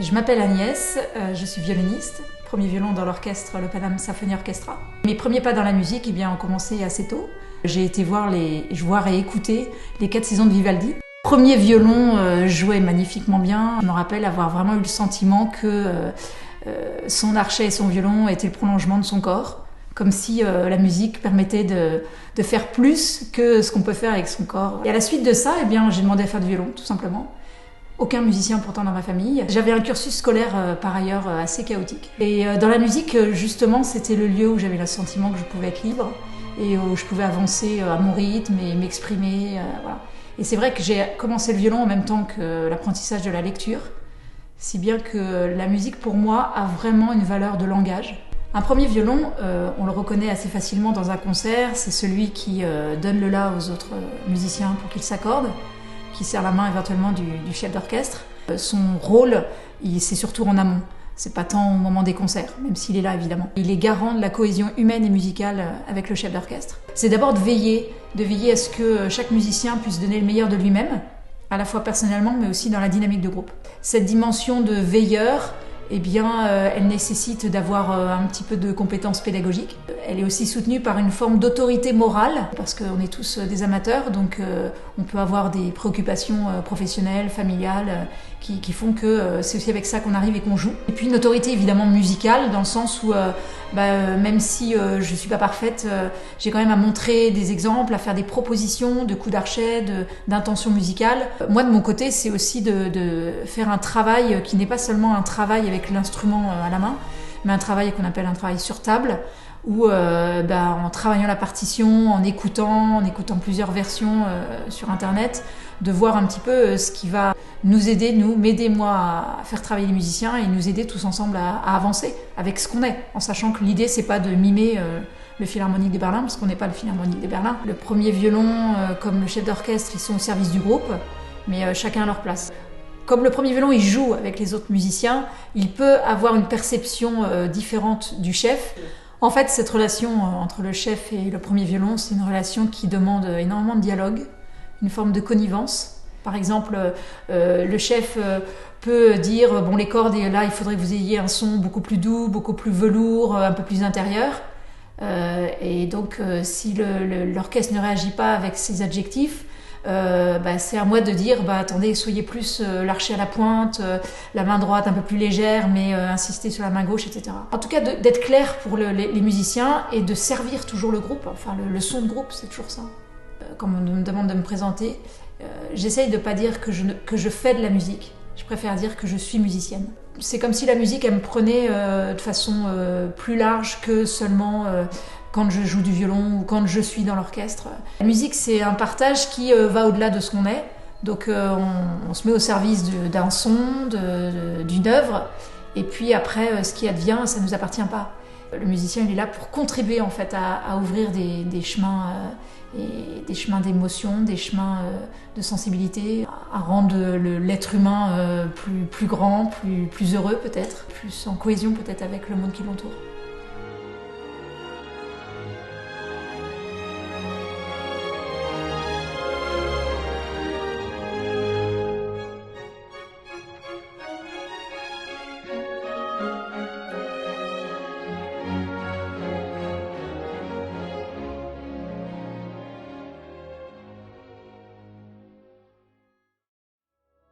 Je m'appelle Agnès, je suis violoniste, premier violon dans l'orchestre, le Paname Symphony Orchestra. Mes premiers pas dans la musique ont commencé assez tôt. J'ai été voir et écouter les 4 saisons de Vivaldi. Premier violon jouait magnifiquement bien. Je me rappelle avoir vraiment eu le sentiment que son archet et son violon étaient le prolongement de son corps. Comme si la musique permettait de faire plus que ce qu'on peut faire avec son corps. Et à la suite de ça, j'ai demandé à faire du violon, tout simplement. Aucun musicien pourtant dans ma famille. J'avais un cursus scolaire par ailleurs assez chaotique. Et dans la musique, justement, c'était le lieu où j'avais le sentiment que je pouvais être libre et où je pouvais avancer à mon rythme et m'exprimer. Voilà. Et c'est vrai que j'ai commencé le violon en même temps que l'apprentissage de la lecture, si bien que la musique pour moi a vraiment une valeur de langage. Un premier violon, on le reconnaît assez facilement dans un concert, c'est celui qui donne le la aux autres musiciens pour qu'ils s'accordent, qui serre la main éventuellement du chef d'orchestre. Son rôle, c'est surtout en amont. C'est pas tant au moment des concerts, même s'il est là évidemment. Il est garant de la cohésion humaine et musicale avec le chef d'orchestre. C'est d'abord de veiller à ce que chaque musicien puisse donner le meilleur de lui-même, à la fois personnellement mais aussi dans la dynamique de groupe. Cette dimension de veilleur, elle nécessite d'avoir un petit peu de compétences pédagogiques. Elle est aussi soutenue par une forme d'autorité morale, parce qu'on est tous des amateurs, donc on peut avoir des préoccupations professionnelles, familiales, qui font que c'est aussi avec ça qu'on arrive et qu'on joue. Et puis une autorité évidemment musicale, dans le sens où même si je ne suis pas parfaite, j'ai quand même à montrer des exemples, à faire des propositions de coups d'archet, d'intentions musicales. Moi de mon côté, c'est aussi de faire un travail qui n'est pas seulement un travail avec l'instrument à la main, mais un travail qu'on appelle un travail sur table, où en travaillant la partition, en écoutant plusieurs versions sur internet, de voir un petit peu ce qui va nous aider, m'aider moi à faire travailler les musiciens et nous aider tous ensemble à avancer avec ce qu'on est, en sachant que l'idée c'est pas de mimer le Philharmonique de Berlin, parce qu'on n'est pas le Philharmonique de Berlin. Le premier violon, comme le chef d'orchestre, ils sont au service du groupe, mais chacun à leur place. Comme le premier violon il joue avec les autres musiciens, il peut avoir une perception différente du chef. En fait, cette relation entre le chef et le premier violon, c'est une relation qui demande énormément de dialogue, une forme de connivence. Par exemple, le chef peut dire « bon, les cordes, et là, il faudrait que vous ayez un son beaucoup plus doux, beaucoup plus velours, un peu plus intérieur ». Et donc, si l'orchestre ne réagit pas avec ces adjectifs, c'est à moi de dire attendez, soyez plus l'archet à la pointe, la main droite un peu plus légère, mais insistez sur la main gauche, etc. En tout cas, d'être clair pour les musiciens et de servir toujours le groupe. Enfin, le son de groupe, c'est toujours ça. Quand on me demande de me présenter, j'essaye de pas dire que je fais de la musique. Je préfère dire que je suis musicienne. C'est comme si la musique, elle me prenait de façon plus large que seulement quand je joue du violon ou quand je suis dans l'orchestre. La musique, c'est un partage qui va au-delà de ce qu'on est. Donc on se met au service d'un son, d'une œuvre, et puis après, ce qui advient, ça ne nous appartient pas. Le musicien, il est là pour contribuer en fait à ouvrir des chemins et des chemins d'émotion, des chemins de sensibilité, à rendre l'être humain plus grand, plus heureux peut-être, plus en cohésion peut-être avec le monde qui l'entoure.